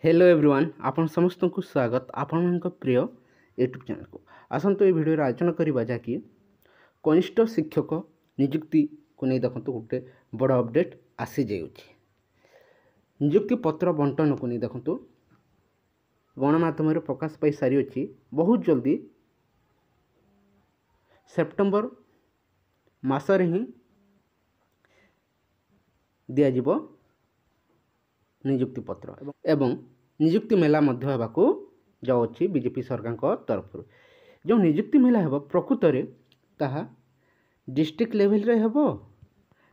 Hello everyone आपण समस्त को स्वागत आपण प्रिय यूट्यूब चैनल को आसतु ये वीडियो आयोजन करवा जहाँकि कनिष्ठ शिक्षक नियुक्ति को नहीं देखो गोटे बड़ अपडेट आसी जाऊँगी। नियुक्ति पत्र बंटन को नहीं देखो गणमाध्यम प्रकाश पाई सारी अच्छी बहुत जल्दी सेप्टेम्बर मासरे ही दिज्व नियुक्ति पत्र एवं नियुक्ति मेला मध्य होगाकू जाऊँगी बीजेपी सरकार तरफ जो नियुक्ति मेला है प्रकृत में ताहा डिस्ट्रिक्ट लेवल रे हेबो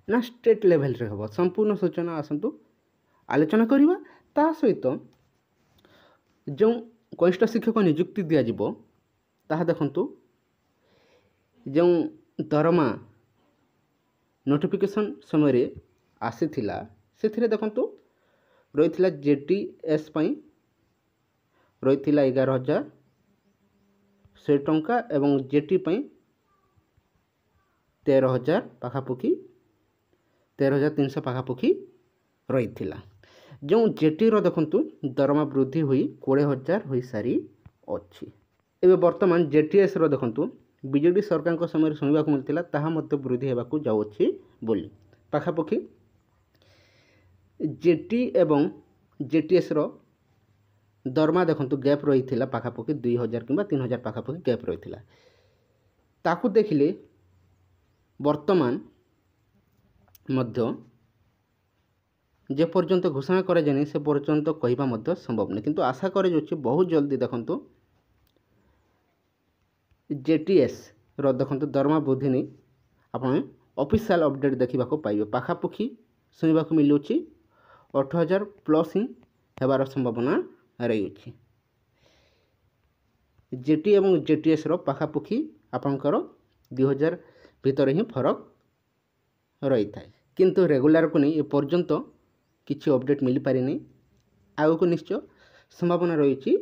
ना स्टेट लेवल रे हेबो संपूर्ण सूचना आसतु आलोचना करवा ता सहित जो कनिष्ठ शिक्षक नियुक्ति दिज्व ताहा देखंतु जो दरमा नोटिफिकेशन समय आसीथिला से देखंतु रही जेटीएस रही 11,100 टंका एवं जेटी 13,000 पाखापुखी 13,300 पाखापुखी रही जो जेटी रो देखंतु दरमा वृद्धि हुई 20,000 हो सारी अच्छी एवं वर्तमान जेटीएस रो देखंतु बीजेडी सरकार समय शुणा मिलता ताहा मध्य वृद्धि होगा जाऊँगी बोली पाखापुखी जेटी एवं जेटीएस रो दरमा देखंतु गैप रही थिला पाखापुखी 2,000 कि 3,000 पाखापुखी गैप रही थिला ताकू देखिले वर्तमान मध्य जे पर्यंत घोषणा करा जानी से पर्यंत कहवा मध्य संभव नहीं किंतु आशा करे जो बहुत जल्दी देखंतु जेटीएस रो देखंतु दरमा वृद्धि नहीं आपण ऑफिशियल अपडेट देखा पाइबे पाखापुखी सुनिबा को मिलुची 8,000 प्लस ही हेबार संभावना रही अछि। जेटी एवं जेटीएस रो पाखापुखी आपणकर 2,000 भीतर ही फरक रही थाए किंतु रेगुलर को नहीं ए पर्यंत किसी अपडेट मिल पारि नहीं आगु को निश्चय संभावना रही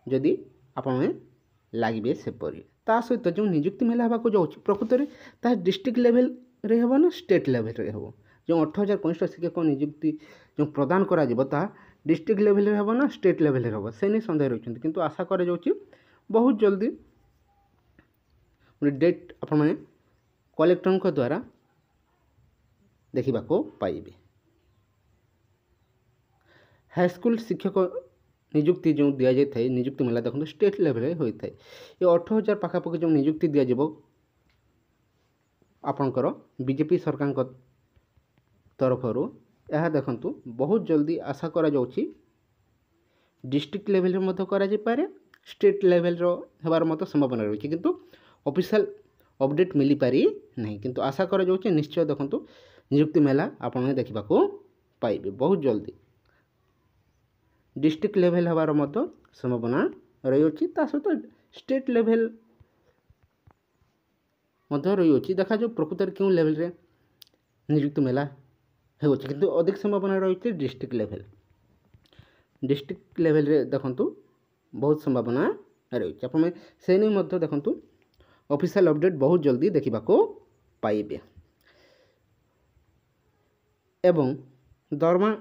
जदि आपण लगे सेपरी ता सहित जो नियुक्ति मेला होगा जाऊँगी प्रकृत में ता डिस्ट्रिक्ट लेवल रे हेबो ना स्टेट लेवल रे हेबो जो 8,000 कनिष्ठ शिक्षक नियुक्ति जो प्रदान करा डिस्ट्रिक्ट लेवल रे हेबो ना स्टेट लेवल रे हेबो से नहीं सन्देह रही किंतु आशा कर बहुत जल्दी डेट आपण माने कलेक्टर द्वारा देखा पाइबे। हाईस्कूल शिक्षक नियुक्ति जो दि जाए नियुक्ति मेला देखो स्टेट लेवल रे होता है ये 8,000 पाखापाखि जो नियुक्ति दिज्व आपणकर बीजेपी सरकार तरफ यह देखंतु बहुत जल्दी आशा करा जाउछि डिस्ट्रिक्ट लेवल रे करा जाय पारे स्टेट लेवल रो हेबार मत संभावना रही किंतु ऑफिशियल अपडेट मिली पारि नहीं किंतु आशा करा जाउछि निश्चय देखंतु नियुक्ति मेला आपण देखा पाइबे बहुत जल्दी डिस्ट्रिक्ट लेवल हेबार मत संभावना रही अछि ता सहित स्टेट लेवल मध्य रही अछि देखा जो प्रकृत क्यों लेवल रे नियुक्ति मेला हो किंतु अधिक संभावना रही डिस्ट्रिक्ट लेवल रे देखंतु बहुत संभावना रही आपण से नहीं देखंतु ऑफिशियल अपडेट बहुत जल्दी देखा पाइबे एवं दरमा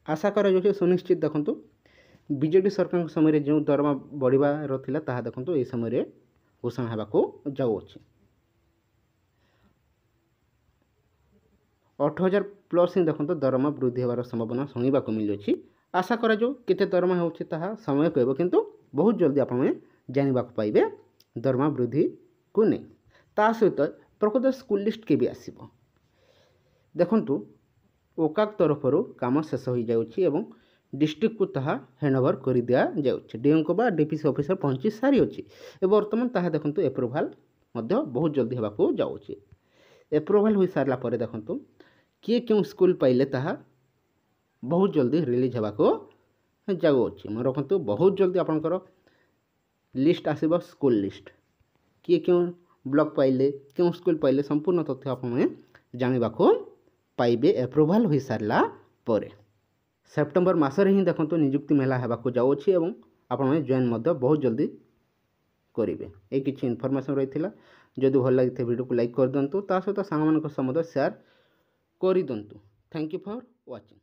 आशा कर सुनिश्चित देखंतु बीजेडी सरकार समय जो दरमा बढ़िबार थिला ताहा देखंतु ए समय घोषणा होगा जाऊँगी 8,000 प्लस ही देखो दरमा वृद्धि होवार संभावना शुणा मिलुची आशा करा जो केते दरमा होछि ताहा समय कहबो किंतु बहुत जल्दी आपण जानिबा पाइबे दरमा वृद्धि को नहीं ता सहित प्रकृत स्कूल लिस्ट के भी आसीबो देखंतु ओकाक तरफ काम शेष हो जाउछि एवं डिस्ट्रिक्ट को ताहा हैंडओवर कर दिया जाउछि डीएम को बा डीपीसी ऑफिसर पहुंची सारी अछि ए वर्तमान ताहा देखंतु एप्रूवल मध्य बहुत जल्दी होगा जाउछि एप्रूवल हो सारला परे देखंतु किए क्यों स्कूल पाइले ताहा बहुत जल्दी रिलीज होगा जाऊँगी मैं रखु बहुत जल्दी आपंकर लिस्ट आसब स्कूल लिस्ट किए क्यों ब्लॉक पाइले क्यों स्कूल पाइले संपूर्ण तथ्य आप जानवा पाइबे एप्रूवल हो सारला परे सेप्टेम्बर मासरे ही देखो नियुक्ति मेला होगा जाऊँगी और आपण जॉइन बहुत जल्दी करेंगे ये किसी इनफर्मेशन रही है जदि भल लगी वीडियो को लाइक कर दिंतु ता सहित सांग मान शेयर कर दिंतु थैंक यू फॉर वाचिंग।